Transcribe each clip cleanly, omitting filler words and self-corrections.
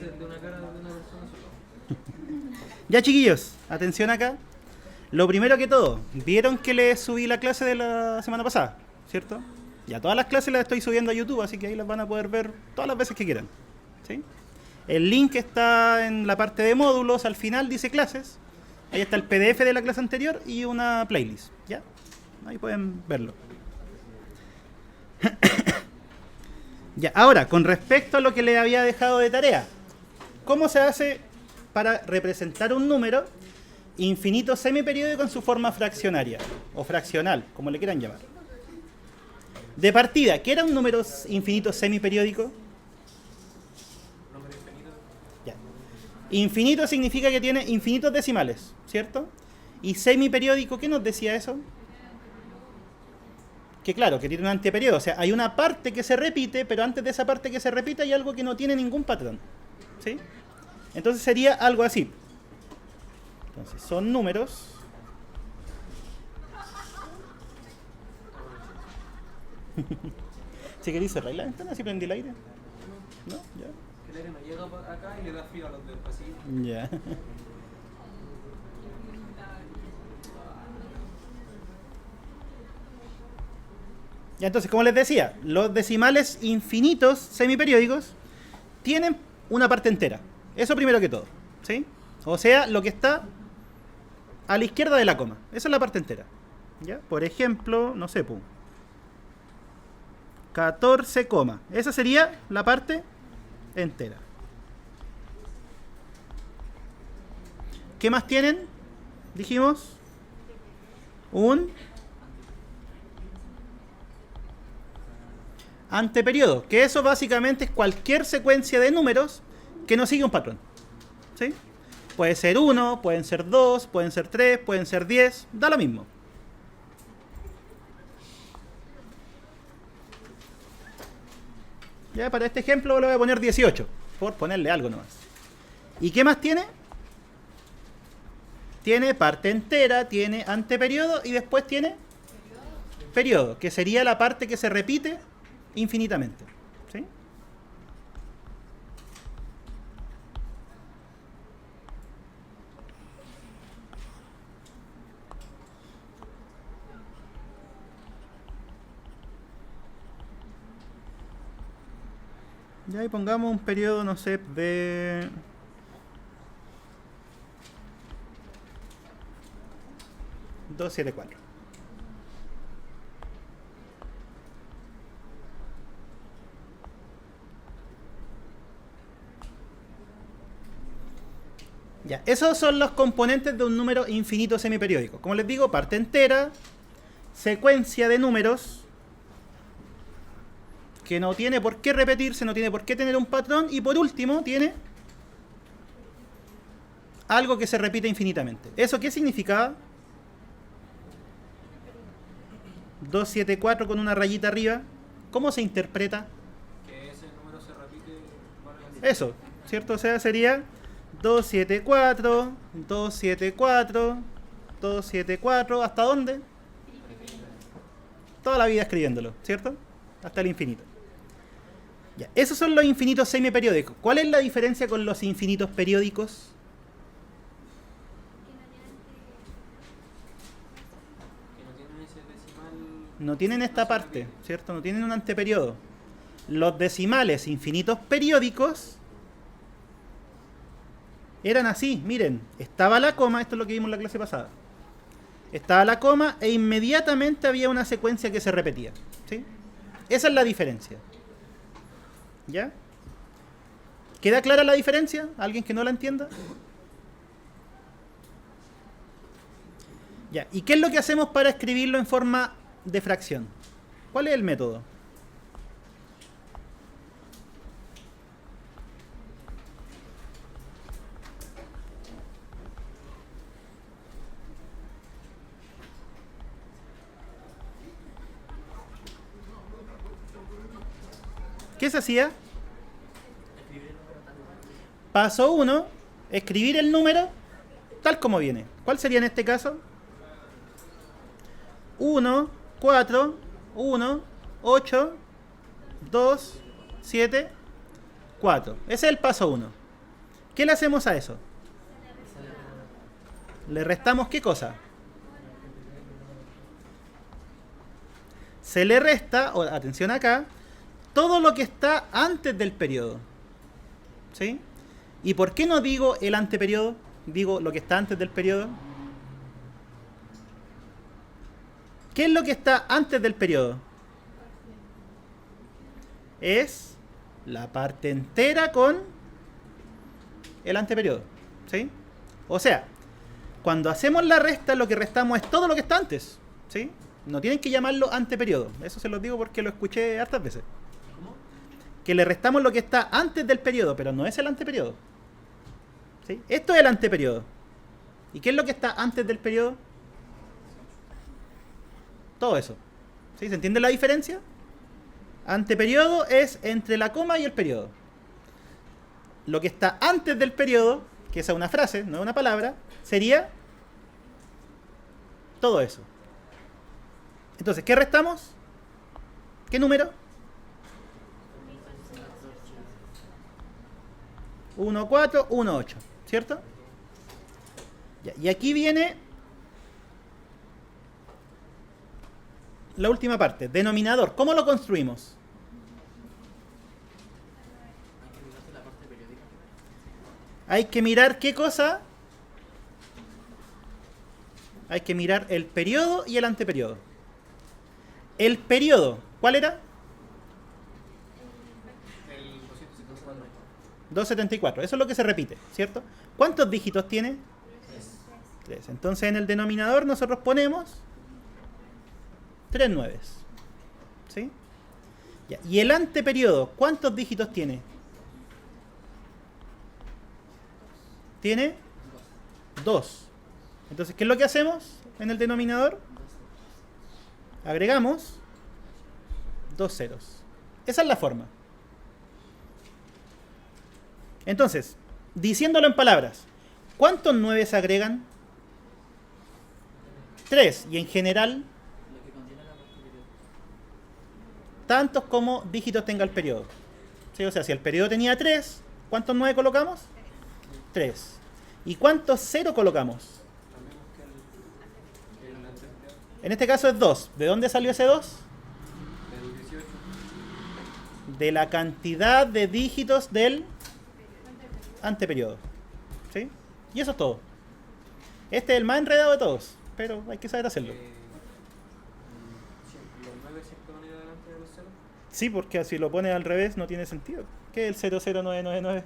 de una cara de una persona sola. Ya, chiquillos, atención acá. Lo primero que todo, ¿vieron que les subí la clase de la semana pasada? ¿Cierto? Ya todas las clases las estoy subiendo a YouTube, así que ahí las van a poder ver todas las veces que quieran. ¿Sí? El link está en la parte de módulos, al final dice clases. Ahí está el PDF de la clase anterior y una playlist. ¿Ya? Ahí pueden verlo. Ya, ahora, con respecto a lo que les había dejado de tarea. ¿Cómo se hace para representar un número infinito semiperiódico en su forma fraccionaria? O fraccional, como le quieran llamar. De partida, ¿qué era un número infinito semiperiódico? Número infinito. Ya. Infinito significa que tiene infinitos decimales, ¿cierto? Y semiperiódico, ¿qué nos decía eso? Que claro, que tiene un anteperiodo. O sea, hay una parte que se repite, pero antes de esa parte que se repite hay algo que no tiene ningún patrón. ¿Sí? Entonces sería algo así. Entonces, son números. Si queréis cerrar la ventana, si prendí el aire. ¿No? Ya. Que el aire no llega acá y le da frío a los del pasillo. Ya. Ya, entonces, como les decía, los decimales infinitos semiperiódicos tienen una parte entera. Eso primero que todo. ¿Sí? O sea, lo que está a la izquierda de la coma. Esa es la parte entera. ¿Ya? Por ejemplo, no sé, 14, esa sería la parte entera. ¿Qué más tienen? Dijimos un anteperiodo, que eso básicamente es cualquier secuencia de números que no sigue un patrón. ¿Sí? Puede ser 1, pueden ser 2, pueden ser 3, pueden ser 10, da lo mismo. Ya para este ejemplo le voy a poner 18, por ponerle algo nomás. ¿Y qué más tiene? Tiene parte entera, tiene anteperiodo y después tiene periodo, que sería la parte que se repite infinitamente. ¿Sí? Ya ahí pongamos un periodo, no sé, de 274. Ya, esos son los componentes de un número infinito semiperiódico. Como les digo, parte entera, secuencia de números que no tiene por qué repetirse, no tiene por qué tener un patrón, y por último tiene algo que se repite infinitamente. ¿Eso qué significaba? 274 con una rayita arriba. ¿Cómo se interpreta? Que ese número se repite varias veces. Eso, ¿cierto? O sea, sería 274, 274, 274, ¿hasta dónde? Toda la vida escribiéndolo, ¿cierto? Hasta el infinito. Ya, esos son los infinitos semiperiódicos. ¿Cuál es la diferencia con los infinitos periódicos? Que no tienen ese decimal. No tienen esta parte, ¿cierto? No tienen un anteperiodo. Los decimales infinitos periódicos eran así, miren, estaba la coma, esto es lo que vimos en la clase pasada. Estaba la coma e inmediatamente había una secuencia que se repetía, ¿sí? Esa es la diferencia. ¿Ya? ¿Queda clara la diferencia? ¿Alguien que no la entienda? Ya, ¿y qué es lo que hacemos para escribirlo en forma de fracción? ¿Cuál es el método? ¿Qué se hacía? Paso 1, escribir el número tal como viene. ¿Cuál sería en este caso? 1, 4, 1, 8, 2, 7, 4. Ese es el paso 1. ¿Qué le hacemos a eso? ¿Le restamos qué cosa? Se le resta, o atención acá, todo lo que está antes del periodo. ¿Sí? ¿Y por qué no digo el anteperiodo? Digo lo que está antes del periodo. ¿Qué es lo que está antes del periodo? Es la parte entera con el anteperiodo. ¿Sí? O sea, cuando hacemos la resta, lo que restamos es todo lo que está antes. ¿Sí? No tienen que llamarlo anteperiodo. Eso se los digo porque lo escuché hartas veces. ¿Cómo? Que le restamos lo que está antes del periodo, pero no es el anteperiodo. ¿Sí? Esto es el anteperiodo. ¿Y qué es lo que está antes del periodo? Todo eso. ¿Sí? ¿Se entiende la diferencia? Anteperiodo es entre la coma y el periodo. Lo que está antes del periodo, que es una frase, no es una palabra, sería todo eso. Entonces, ¿qué restamos? ¿Qué número? 1, 4, 1, 8. ¿Cierto? Ya, y aquí viene la última parte. Denominador. ¿Cómo lo construimos? Hay que mirar qué cosa. Hay que mirar el periodo y el anteperiodo. El periodo, ¿cuál era? El 274. 274. Eso es lo que se repite, ¿cierto? ¿Cuántos dígitos tiene? 3. Entonces en el denominador nosotros ponemos 3 nueves. ¿Sí? Ya. ¿Y el anteperiodo, cuántos dígitos tiene? Tiene 2. Entonces, ¿qué es lo que hacemos en el denominador? Agregamos 2 ceros. Esa es la forma. Entonces, diciéndolo en palabras, ¿cuántos 9 se agregan? 3. Y en general, tantos como dígitos tenga el periodo. ¿Sí? O sea, si el periodo tenía 3, ¿cuántos 9 colocamos? 3. ¿Y cuántos 0 colocamos? En este caso es 2. ¿De dónde salió ese 2? Del 18. De la cantidad de dígitos del anteperiodo. ¿Sí? Y eso es todo. Este es el más enredado de todos, pero hay que saber hacerlo. ¿Los 9 siempre van a ir adelante de los 0? Sí, porque si lo pones al revés no tiene sentido. ¿Qué es el 00999?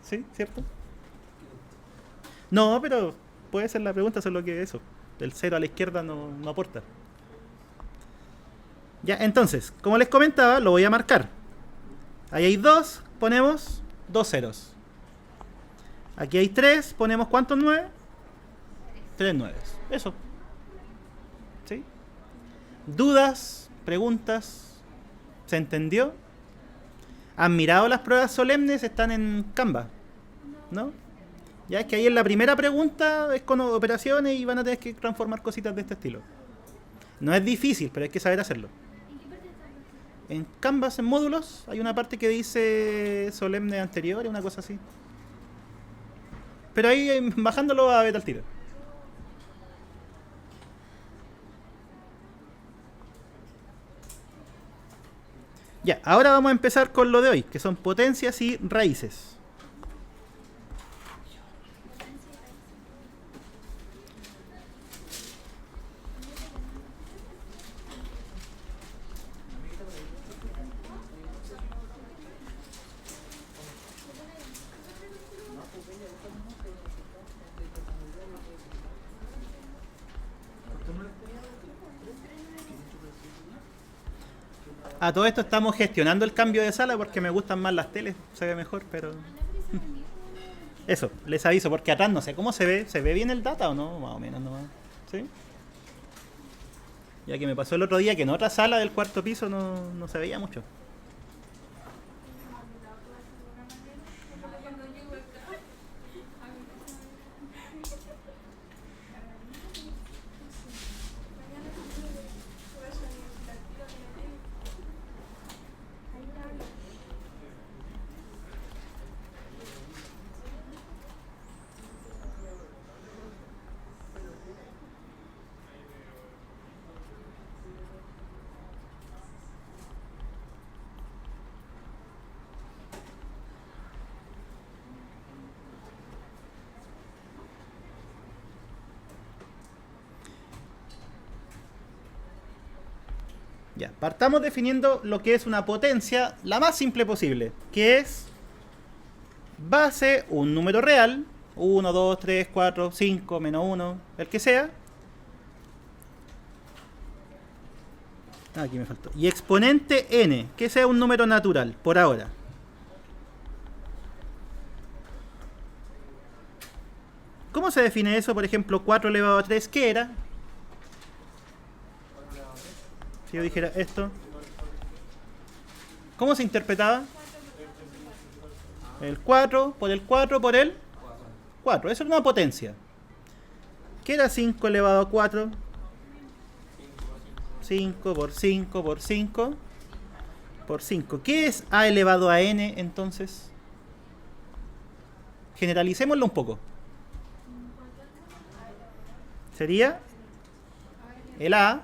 ¿Sí? ¿Cierto? No, pero puede ser la pregunta, solo que eso. El 0 a la izquierda no aporta. Ya, entonces, como les comentaba, lo voy a marcar. Ahí hay 2, ponemos 2 ceros. Aquí hay 3, ponemos ¿cuántos 9? 3 nueves. Eso. ¿Sí? ¿Dudas? ¿Preguntas? ¿Se entendió? ¿Han mirado las pruebas solemnes? Están en Canva, ¿no? Ya es que ahí en la primera pregunta es con operaciones y van a tener que transformar cositas de este estilo. No es difícil, pero hay que saber hacerlo. En Canvas, en módulos, hay una parte que dice solemne anterior, una cosa así. Pero ahí bajándolo va a ver al tiro. Ya, ahora vamos a empezar con lo de hoy, que son potencias y raíces. A todo esto estamos gestionando el cambio de sala porque me gustan más las teles, se ve mejor, pero... Eso, les aviso, porque atrás no sé cómo se ve. ¿Se ve bien el data o no? Más o menos nomás. ¿Sí? Ya que me pasó el otro día que en otra sala del cuarto piso no se veía mucho. Ya, partamos definiendo lo que es una potencia, la más simple posible, que es base un número real, 1, 2, 3, 4, 5, menos 1, el que sea. Aquí me faltó. Y exponente n, que sea un número natural, por ahora. ¿Cómo se define eso? Por ejemplo, 4 elevado a 3, ¿qué era? Si yo dijera esto, ¿cómo se interpretaba? El 4 por el 4 por el 4. Eso es una potencia. ¿Qué era 5 elevado a 4? 5 por 5 por 5 por 5. ¿Qué es a elevado a n entonces? Generalicémoslo un poco. Sería el a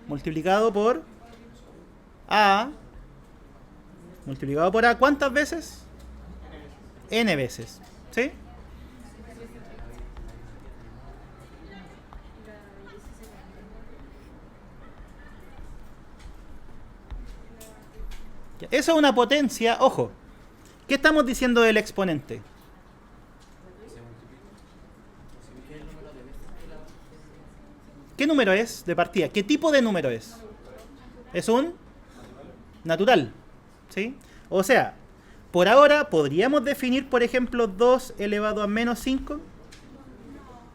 multiplicado por a multiplicado por a. ¿Cuántas veces? N veces. ¿Sí? Eso es una potencia. Ojo, ¿qué estamos diciendo del exponente? ¿Qué número es de partida? ¿Qué tipo de número es? Es un natural. ¿Sí? O sea, por ahora podríamos definir, por ejemplo, 2 elevado a menos 5.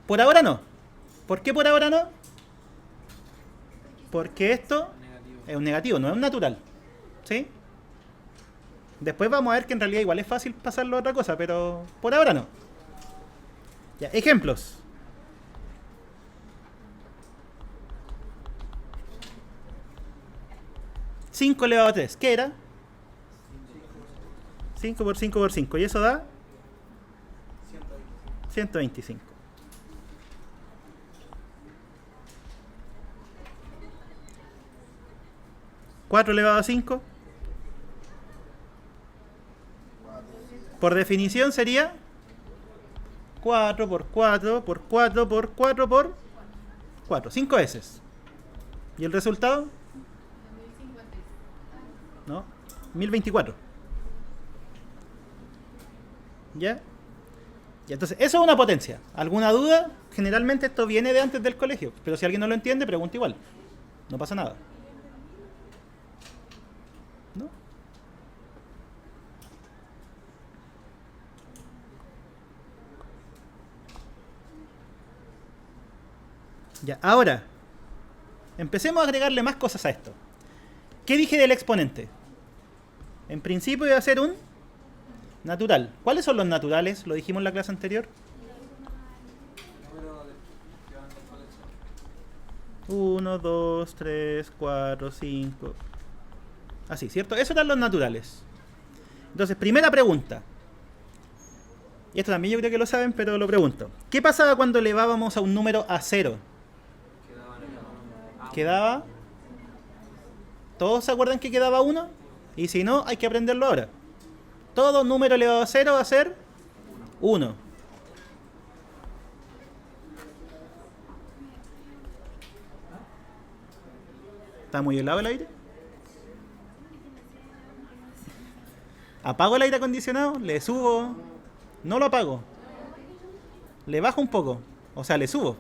Por ahora no. ¿Por qué por ahora no? Porque esto es un negativo, no es un natural. ¿Sí? Después vamos a ver que en realidad igual es fácil pasarlo a otra cosa, pero por ahora no. Ya, ejemplos. ¿5 elevado a 3? ¿Qué era? 5 por 5 por 5. Y eso da 125. ¿4 elevado a 5? Por definición sería 4 por 4 por 4 por 4 por 4. 5 veces. ¿Y el resultado? ¿No? 1024. ¿Ya? Y entonces, eso es una potencia. ¿Alguna duda? Generalmente esto viene de antes del colegio. Pero si alguien no lo entiende, pregunta igual. No pasa nada. ¿No? Ya, ahora, empecemos a agregarle más cosas a esto. ¿Qué dije del exponente? En principio iba a ser un natural. ¿Cuáles son los naturales? Lo dijimos en la clase anterior. 1, 2, 3, 4, 5. Así, ¿cierto? Esos eran los naturales. Entonces, primera pregunta. Y esto también yo creo que lo saben, pero lo pregunto. ¿Qué pasaba cuando elevábamos a un número a 0? Quedaba... ¿Todos se acuerdan que quedaba 1? Y si no, hay que aprenderlo ahora. Todo número elevado a 0 va a ser 1. ¿Está muy helado el aire? ¿Apago el aire acondicionado? ¿Le subo? No lo apago. Le bajo un poco. O sea, le subo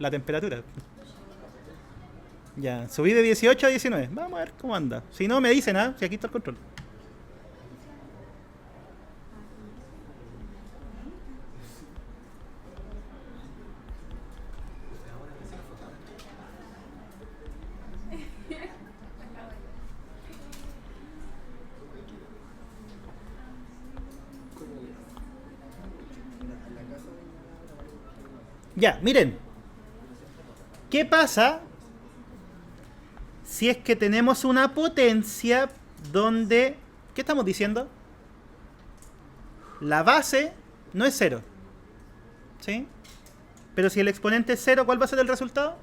la temperatura. Ya, subí de 18 a 19. Vamos a ver cómo anda. Si no, me dicen, ¿ah? Si aquí está el control. Ya, miren. ¿Qué pasa si es que tenemos una potencia donde... ¿Qué estamos diciendo? La base no es 0. ¿Sí? Pero si el exponente es 0, ¿cuál va a ser el resultado?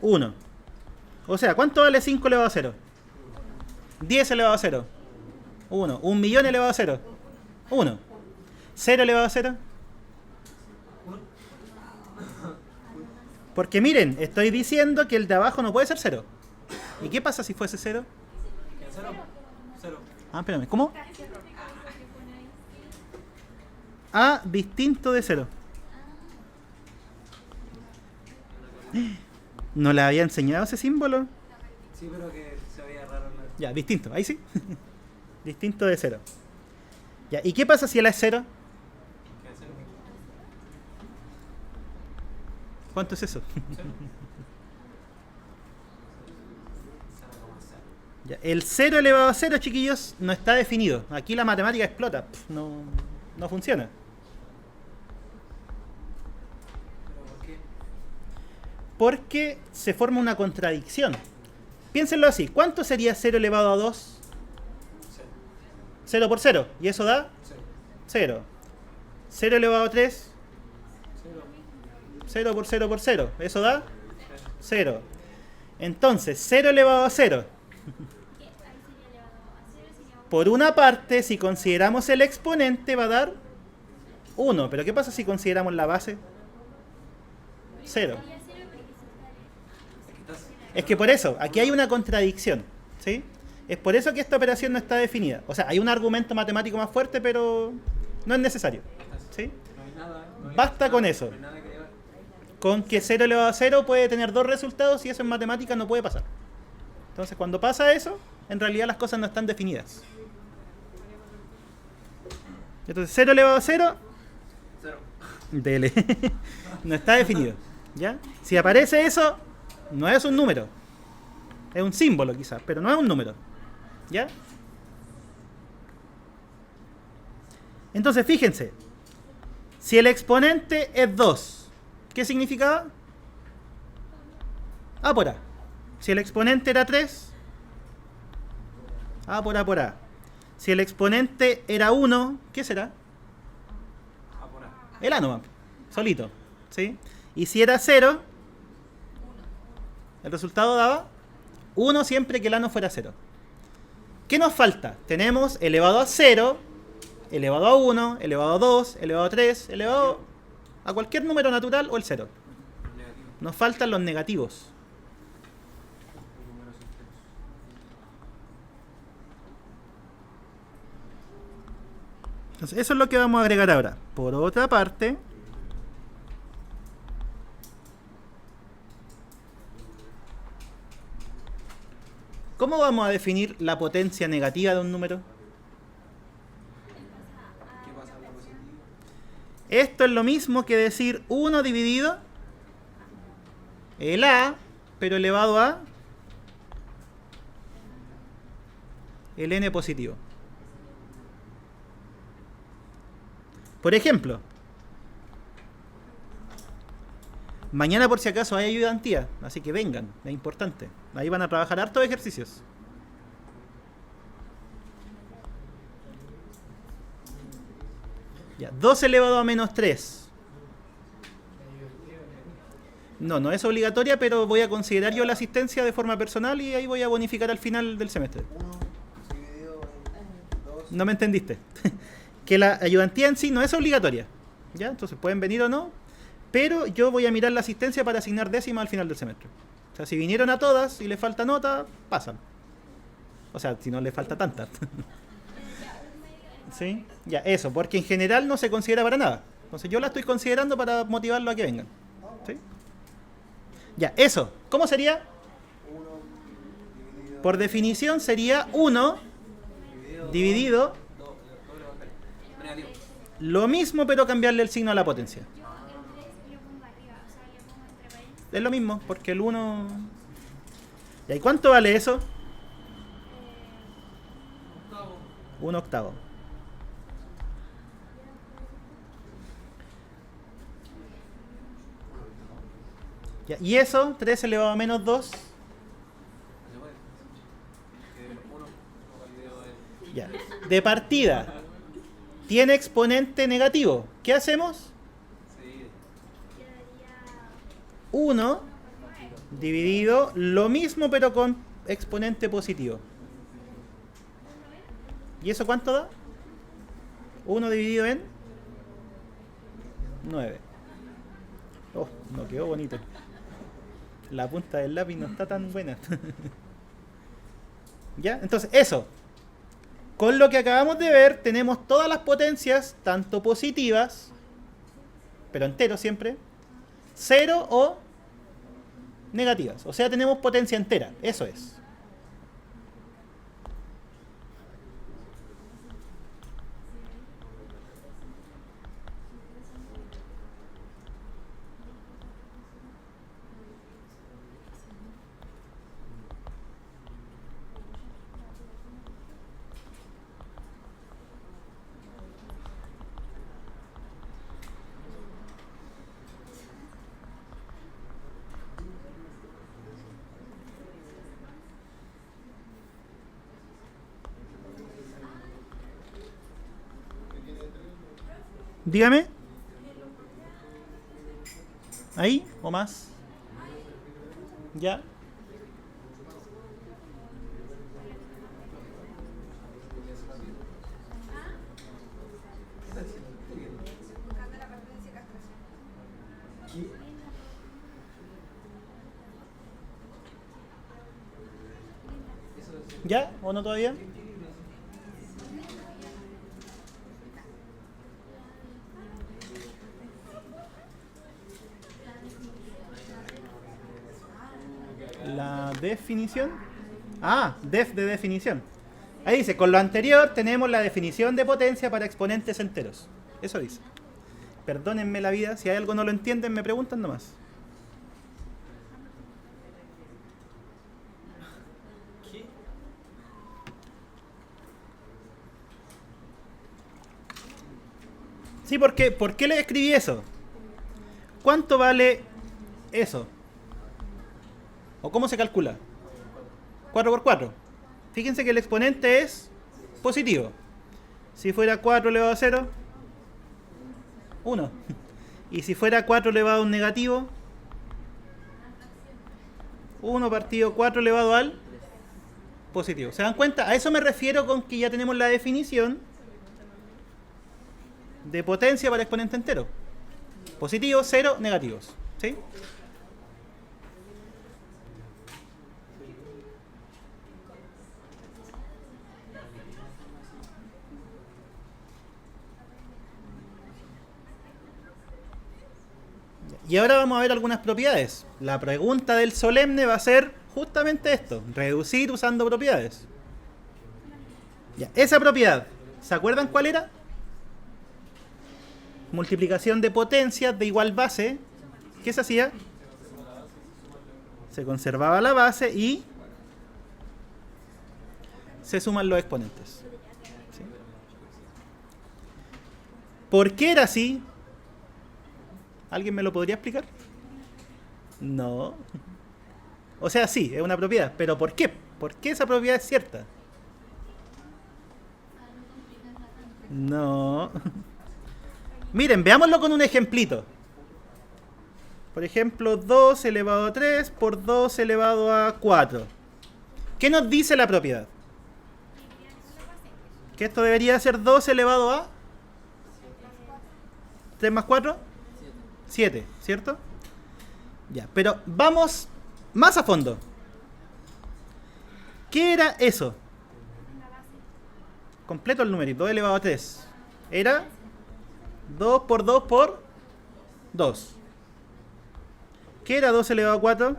1. O sea, ¿cuánto vale 5 elevado a 0? 10 elevado a 0. 1. 1.000.000 elevado a 0. 1. 0 elevado a 0. Porque miren, estoy diciendo que el de abajo no puede ser 0. ¿Y qué pasa si fuese 0? ¿Qué? ¿Cero? Cero. Ah, espérame, ¿cómo? A distinto de 0. ¿No le había enseñado ese símbolo? Sí, pero que se veía raro en la... Ya, distinto, ahí sí. Distinto de 0. Ya, ¿y qué pasa si él es 0? ¿Qué? ¿Cero? ¿Cuánto es eso? ¿Cero? 0,0. Ya, el 0 elevado a 0, chiquillos, no está definido. Aquí la matemática explota. No funciona. ¿Pero por qué? Porque se forma una contradicción. Piénsenlo así. ¿Cuánto sería 0 elevado a 2? Cero. 0 por 0. ¿Y eso da? Cero. 0. 0 elevado a 3. Cero. 0 por 0 por 0. ¿Eso da? Cero. 0. Entonces, 0 elevado a 0. Por una parte, si consideramos el exponente, va a dar 1. Pero ¿qué pasa si consideramos la base? 0. Es que por eso, aquí hay una contradicción. ¿Sí? Es por eso que esta operación no está definida. O sea, hay un argumento matemático más fuerte, pero no es necesario. ¿Sí? No hay nada. No hay Basta nada, con eso. No hay nada que llevar. Con que 0 elevado a 0 puede tener dos resultados y eso en matemáticas no puede pasar. Entonces, cuando pasa eso, en realidad las cosas no están definidas. Entonces, 0 elevado a 0, Cero. dele. No está definido. ¿Ya? Si aparece eso, no es un número. Es un símbolo quizás, pero no es un número. ¿Ya? Entonces, fíjense. Si el exponente es 2, ¿qué significaba? A por A. Si el exponente era 3, A por A por A. Si el exponente era 1, ¿qué será? A por A. El A nomás, solito. ¿Sí? Y si era 0, el resultado daba 1 siempre que el A no fuera 0. ¿Qué nos falta? Tenemos elevado a 0, elevado a 1, elevado a 2, elevado a 3, elevado a cualquier número natural o el 0. Negativo. Nos faltan los negativos. Números enteros. Entonces, eso es lo que vamos a agregar ahora. Por otra parte, ¿cómo vamos a definir la potencia negativa de un número? ¿Qué pasa con la positiva? Esto es lo mismo que decir 1 dividido el A, pero elevado a el n positivo. Por ejemplo, mañana por si acaso hay ayudantía, así que vengan, es importante. Ahí van a trabajar hartos ejercicios. Ya, 2 elevado a menos 3. No es obligatoria, pero voy a considerar yo la asistencia de forma personal y ahí voy a bonificar al final del semestre. 1 dividido en 2. No me entendiste. Que la ayudantía en sí no es obligatoria. ¿Ya? Entonces pueden venir o no, pero yo voy a mirar la asistencia para asignar décimas al final del semestre. O sea, si vinieron a todas y les falta nota, pasan. O sea, si no les falta tanta. ¿Sí? Ya, eso, porque en general no se considera para nada. Entonces yo la estoy considerando para motivarlo a que vengan. ¿Sí? Ya, eso. ¿Cómo sería? 1 dividido Por definición sería 1 dividido Doble papel. Negativo. lo mismo, pero cambiarle el signo a la potencia. Yo el 3 lo pongo arriba, o sea, lo pongo entre paréntesis. Es lo mismo, porque el 1... ¿Y cuánto vale eso? Octavo. 1 octavo. Ya, y eso, 3 elevado a menos 2. No se puede. Que 1 dividido en... Ya. De partida, tiene exponente negativo. ¿Qué hacemos? Se divide. Quedaría 1 dividido lo mismo, pero con exponente positivo. ¿Y eso cuánto da? 1 dividido en 9. Oh, no quedó bonito. La punta del lápiz no está tan buena. ¿Ya? Entonces, eso. Con lo que acabamos de ver, tenemos todas las potencias, tanto positivas, pero entero siempre, cero o negativas. O sea, tenemos potencia entera. Eso es. Dígame. ¿Ahí o más? ¿Ya? ¿Ya o no todavía? La definición. Ah, def de definición. Ahí dice, con lo anterior tenemos la definición de potencia para exponentes enteros. Eso dice. Perdónenme la vida, si hay algo no lo entienden, me preguntan nomás. Sí, ¿por qué le escribí eso? ¿Cuánto vale eso? ¿O cómo se calcula? 4 por 4. Fíjense que el exponente es positivo. Si fuera 4 elevado a 0, 1. Y si fuera 4 elevado a un negativo, 1 partido 4 elevado al positivo. ¿Se dan cuenta? A eso me refiero con que ya tenemos la definición de potencia para exponente entero. Positivo, 0, negativos. ¿Sí? Y ahora vamos a ver algunas propiedades. La pregunta del solemne va a ser justamente esto. Reducir usando propiedades. Ya, esa propiedad, ¿se acuerdan cuál era? Multiplicación de potencias de igual base. ¿Qué se hacía? Se conservaba la base y se suman los exponentes. ¿Sí? ¿Por qué era así? ¿Alguien me lo podría explicar? No. O sea, sí, es una propiedad. ¿Pero por qué? ¿Por qué esa propiedad es cierta? No. Miren, veámoslo con un ejemplito. Por ejemplo, 2 elevado a 3 por 2 elevado a 4. ¿Qué nos dice la propiedad? Que esto debería ser 2 elevado a 3 más 4. 7, ¿cierto? Ya, pero vamos más a fondo. ¿Qué era eso? Completo el numerito, 2 elevado a 3. Era 2 por 2 por 2. ¿Qué era 2 elevado a 4?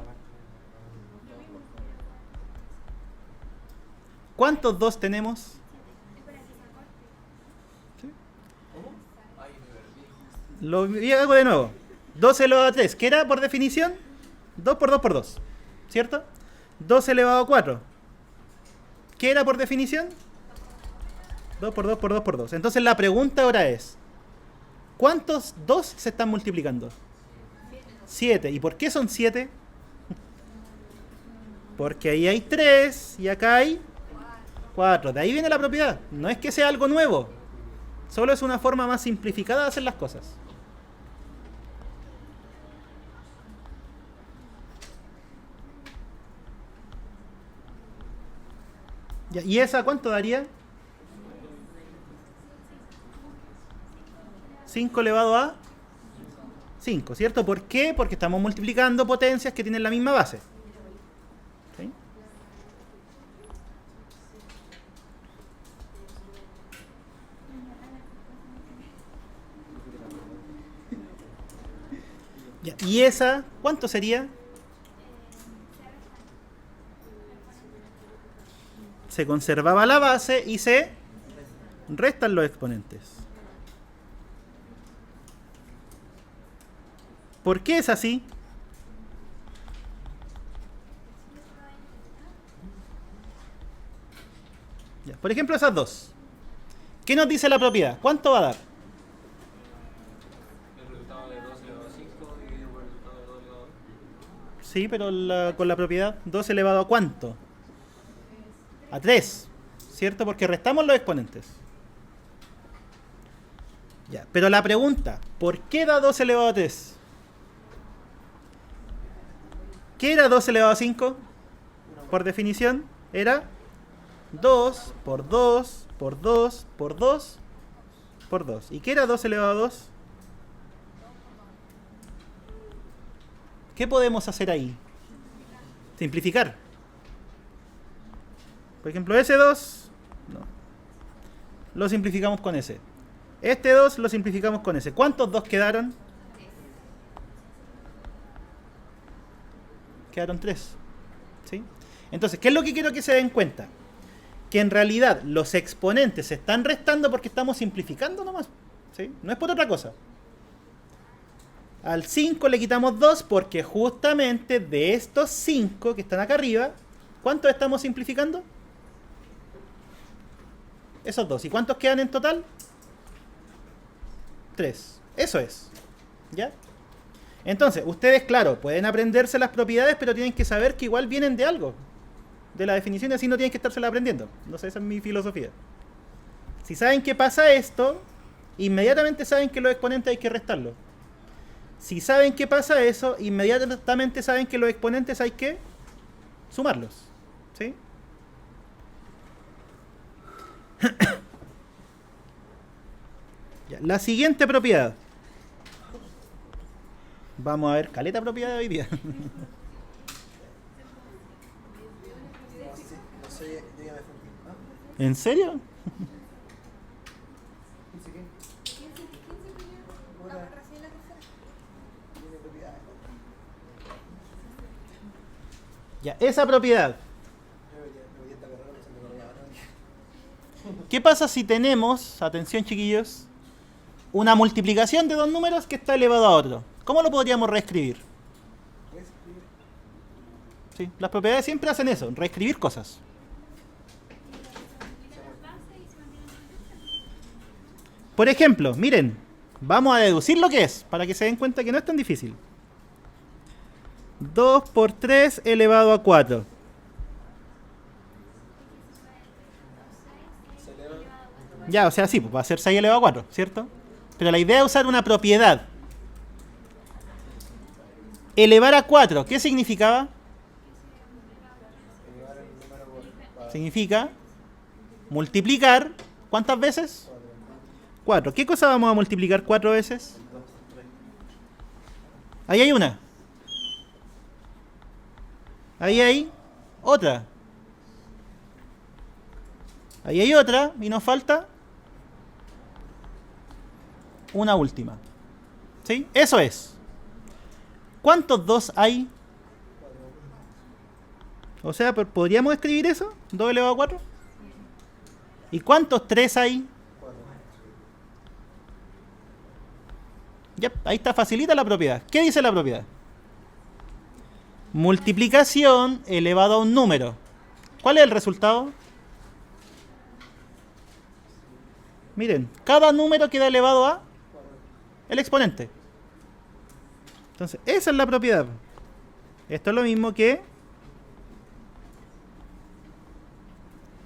¿Cuántos 2 tenemos? Lo hago de nuevo. 2 elevado a 3. ¿Qué era por definición? 2 por 2 por 2. ¿Cierto? 2 elevado a 4. ¿Qué era por definición? 2 por 2 por 2 por 2. Entonces la pregunta ahora es, ¿cuántos 2 se están multiplicando? 7. ¿Y por qué son 7? Porque ahí hay 3 y acá hay 4. De ahí viene la propiedad. No es que sea algo nuevo. Solo es una forma más simplificada de hacer las cosas. Ya, ¿y esa cuánto daría? 5 elevado a 5, ¿cierto? ¿Por qué? Porque estamos multiplicando potencias que tienen la misma base. ¿Sí? Ya, ¿y esa cuánto sería? Se conservaba la base y se restan los exponentes. ¿Por qué es así? Ya, por ejemplo, esas dos. ¿Qué nos dice la propiedad? ¿Cuánto va a dar? El resultado de 2 elevado a 5 dividido por el resultado de 2 elevado a 2. Sí, pero con la propiedad 2 elevado a ¿cuánto? A 3, ¿cierto? Porque restamos los exponentes. Ya, pero la pregunta, ¿por qué da 2 elevado a 3? ¿Qué era 2 elevado a 5? Por definición, era 2 por 2 por 2 por 2 por 2. ¿Y qué era 2 elevado a 2? ¿Qué podemos hacer ahí? Simplificar. Por ejemplo, ese 2 no. Lo simplificamos con ese. Este 2 lo simplificamos con ese. ¿Cuántos 2 quedaron? Quedaron 3. ¿Sí? Entonces, ¿qué es lo que quiero que se den cuenta? Que en realidad los exponentes se están restando porque estamos simplificando nomás. ¿Sí? No es por otra cosa. Al 5 le quitamos 2 porque justamente de estos 5 que están acá arriba, ¿cuántos estamos simplificando? Esos 2. ¿Y cuántos quedan en total? 3. Eso es. ¿Ya? Entonces, ustedes, claro, pueden aprenderse las propiedades, pero tienen que saber que igual vienen de algo. De la definición, y así no tienen que estársela aprendiendo. No sé, esa es mi filosofía. Si saben que pasa esto, inmediatamente saben que los exponentes hay que restarlos. Si saben que pasa eso, inmediatamente saben que los exponentes hay que sumarlos. ¿Sí? Ya, la siguiente propiedad. Vamos a ver, caleta propiedad hoy día. No sé, yo ya me fundí. ¿Ah? ¿En serio? ¿15 qué? Puta, tiene propiedades. Ya, esa propiedad. Yo me esta carrera no se me corría ahora. ¿Qué pasa si tenemos, atención chiquillos, una multiplicación de dos números que está elevado a otro? ¿Cómo lo podríamos reescribir? Reescribir. Sí, las propiedades siempre hacen eso, reescribir cosas. Por ejemplo, miren, vamos a deducir lo que es, para que se den cuenta que no es tan difícil. 2 por 3 elevado a 4. Se eleva. Ya, o sea, sí, pues va a ser 6 elevado a 4, ¿cierto? Pero la idea es usar una propiedad. Elevar a 4, ¿qué significaba? Elevar el número por 4. Significa multiplicar, ¿cuántas veces? 4. ¿Qué cosa vamos a multiplicar 4 veces? Ahí hay una. Ahí hay otra. Ahí hay otra y nos falta una última. ¿Sí? Eso es. ¿Cuántos 2 hay? O sea, ¿podríamos escribir eso? 2 elevado a 4. ¿Y cuántos 3 hay? 4. Ya, ahí está, facilita la propiedad. ¿Qué dice la propiedad? Multiplicación elevado a un número. ¿Cuál es el resultado? Miren, cada número queda elevado a el exponente. Entonces, esa es la propiedad. Esto es lo mismo que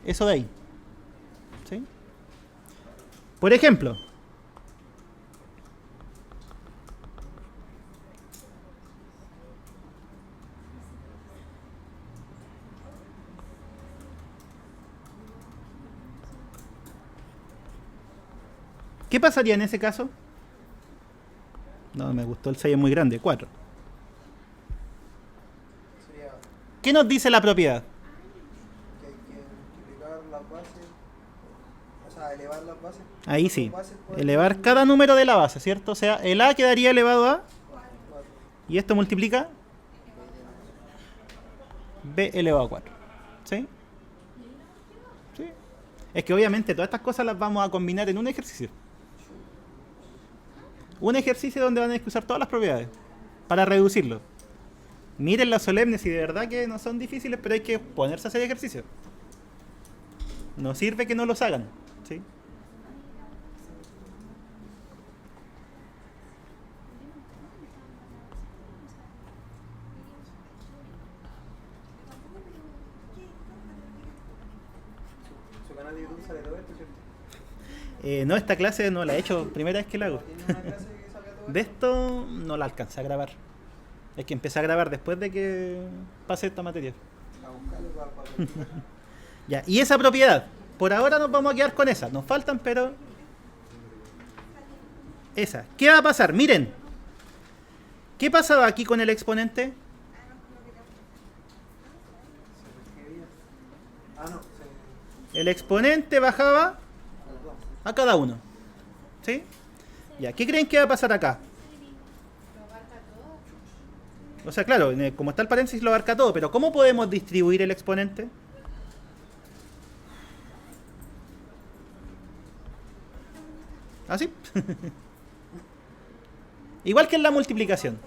eso de ahí. ¿Sí? Por ejemplo, ¿qué pasaría en ese caso? No, me gustó el 6, es muy grande, 4. Sería ¿Qué nos dice la propiedad? que hay que multiplicar las bases. O sea, elevar las bases. Ahí sí, Las bases por elevar cada número de la base, ¿cierto? O sea, el A quedaría elevado a 4. Y esto multiplica b elevado a 4. ¿Sí? ¿Sí? Es que obviamente todas estas cosas las vamos a combinar en un ejercicio. Un ejercicio donde van a usar todas las propiedades para reducirlo. Miren las solemnes y de verdad que no son difíciles, pero hay que ponerse a hacer ejercicio. No sirve que no los hagan. ¿Sí? Su canal de YouTube sale todo esto, ¿cierto? No, esta clase no la he hecho, primera vez que la hago. ¿Tiene una clase que salga todo De esto no la alcancé a grabar. Es que empecé a grabar después de que pase esta materia. a buscarlo para practicar? Ya, y esa propiedad, por ahora nos vamos a quedar con esa. Nos faltan, pero... esa. ¿Qué va a pasar? Miren. ¿Qué pasaba aquí con el exponente? Ah, no, El exponente bajaba los dos. a cada uno. ¿Sí? Ya, ¿qué creen que va a pasar acá? O sea, claro, como está el paréntesis lo abarca todo, pero ¿cómo podemos distribuir el exponente? ¿Así? Igual que en la multiplicación.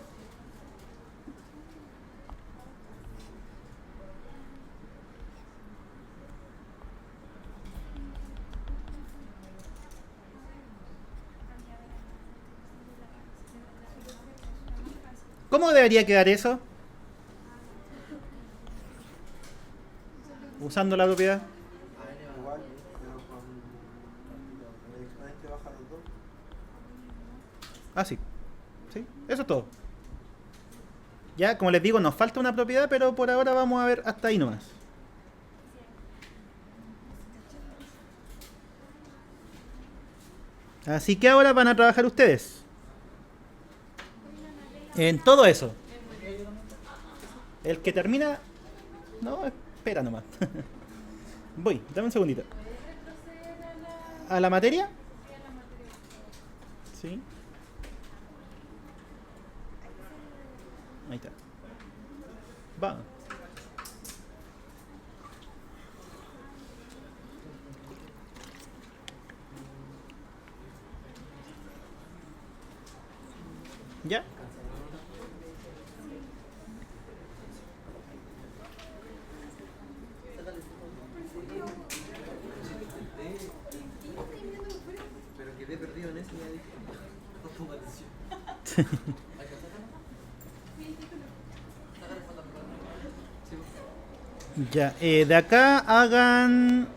¿Cómo debería quedar eso? Usando la propiedad. Igual, pero con el exponente baja los dos. Así. ¿Sí? Eso es todo. Ya, como les digo, nos falta una propiedad, pero por ahora vamos a ver hasta ahí nomás. Así que ahora van a trabajar ustedes en todo eso. El que termina... No, espera nomás. Voy, dame un segundito. ¿A la materia? Sí. Ahí está. Va. ¿Ya? Pero quedé perdido en eso y ya dije, no toma atención. Ya, de acá hagan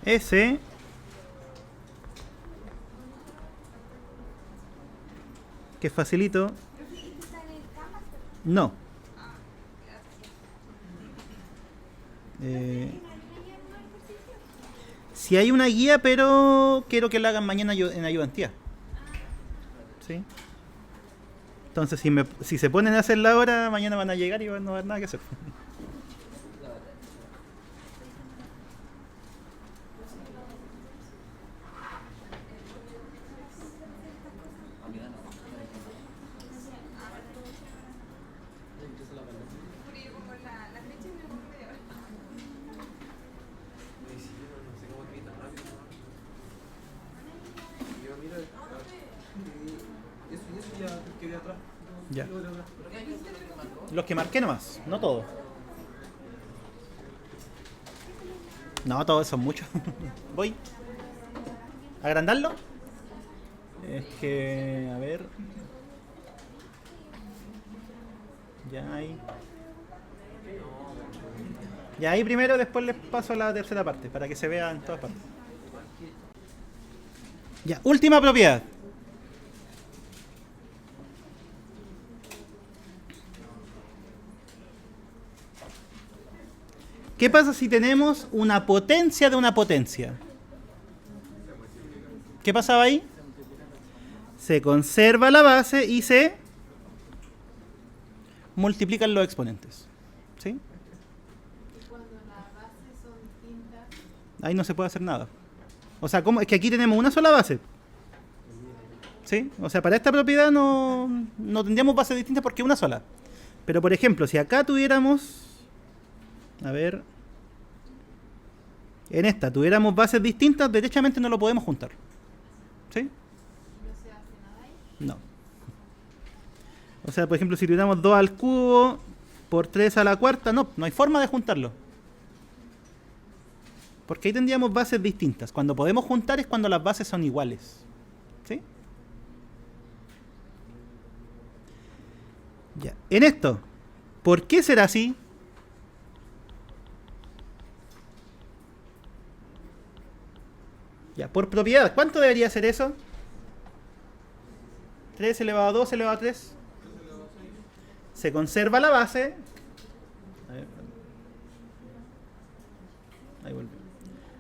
ese. Que es facilito. No. Si hay una guía, pero quiero que la hagan mañana en ayudantía. ¿Sí? Entonces, si se ponen a hacerla ahora, mañana van a llegar y no va a haber nada que hacer. Yo mira, eso y eso ya quedé atrás. Ya. Luego de atrás. Los que marqué nomás, no todos. No, todos son muchos. Voy. ¿Agrandarlo? Es que, a ver. Ya ahí. Ya ahí primero, después les paso a la tercera parte, para que se vea en todas partes. Ya, última propiedad. ¿Qué pasa si tenemos una potencia de una potencia? ¿Qué pasaba ahí? Se conserva la base y se multiplican los exponentes. ¿Sí? Cuando las bases son distintas, Ahí no se puede hacer nada. O sea, ¿cómo? Es que aquí tenemos una sola base. ¿Sí? O sea, para esta propiedad no tendríamos bases distintas porque es una sola. Pero por ejemplo, si acá tuviéramos... A ver... En esta tuviéramos bases distintas, derechamente no lo podemos juntar. ¿Sí? No se hace nada ahí. No. O sea, por ejemplo, si tuviéramos 2 al cubo por 3 a la cuarta, no hay forma de juntarlo. Porque ahí tendríamos bases distintas. Cuando podemos juntar es cuando las bases son iguales. ¿Sí? Ya. En esto, ¿por qué será así? Ya, por propiedad, ¿cuánto debería ser eso? 3 elevado a 2 elevado a 3. Se conserva la base. A ver. Ahí vuelve.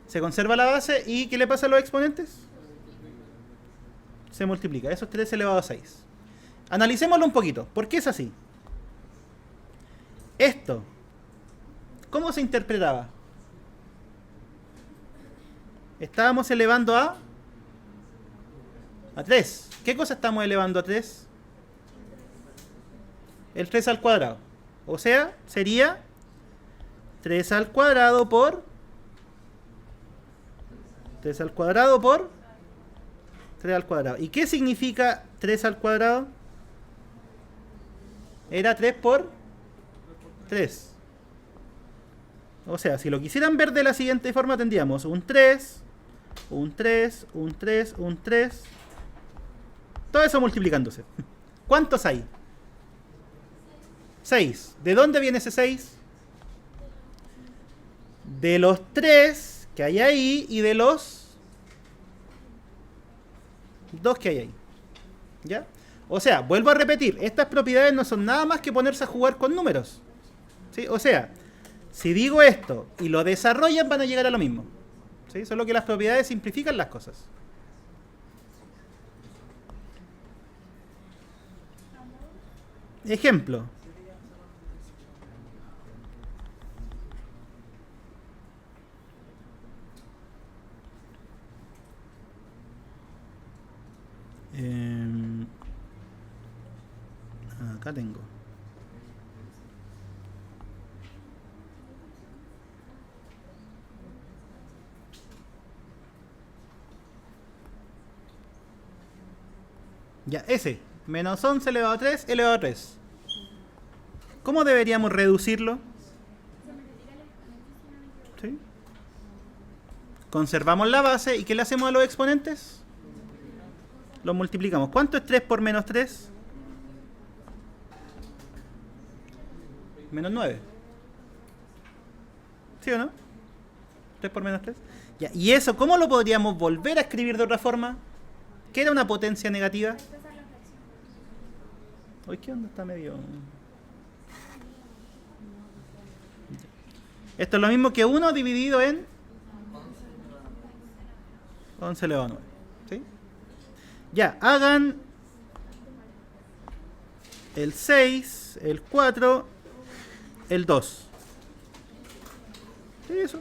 Se conserva la base y ¿qué le pasa a los exponentes? Se multiplica. Eso es 3 elevado a 6. Analicémoslo un poquito. ¿Por qué es así? Esto, ¿cómo se interpretaba? Estábamos elevando a 3. ¿Qué cosa estamos elevando a 3? El 3 al cuadrado. O sea, sería 3 al cuadrado por 3 al cuadrado por 3 al cuadrado. ¿Y qué significa 3 al cuadrado? Era 3 por 3. O sea, si lo quisieran ver de la siguiente forma, tendríamos un 3, un 3, un 3, un 3. Todo eso multiplicándose. ¿Cuántos hay? 6. ¿De dónde viene ese 6? De los 3 que hay ahí y de los 2 que hay ahí. ¿Ya? O sea, vuelvo a repetir, estas propiedades no son nada más que ponerse a jugar con números. ¿Sí? O sea, si digo esto y lo desarrollan, van a llegar a lo mismo. ¿Sí? Solo que las propiedades simplifican las cosas. Ejemplo. Acá tengo. Ya, ese. Menos 11 elevado a 3 elevado a 3. ¿Cómo deberíamos reducirlo? ¿Sí? Conservamos la base y ¿qué le hacemos a los exponentes? Los multiplicamos. ¿Cuánto es 3 por menos 3? Menos 9. ¿Sí o no? 3 por menos 3. Ya, ¿y eso cómo lo podríamos volver a escribir de otra forma? ¿Qué era una potencia negativa? Hoy, ¿qué onda? Está medio... Esto es lo mismo que 1 dividido en 11 elevado a 9. ¿Sí? Ya, hagan el 6, el 4, el 2. Sí, eso.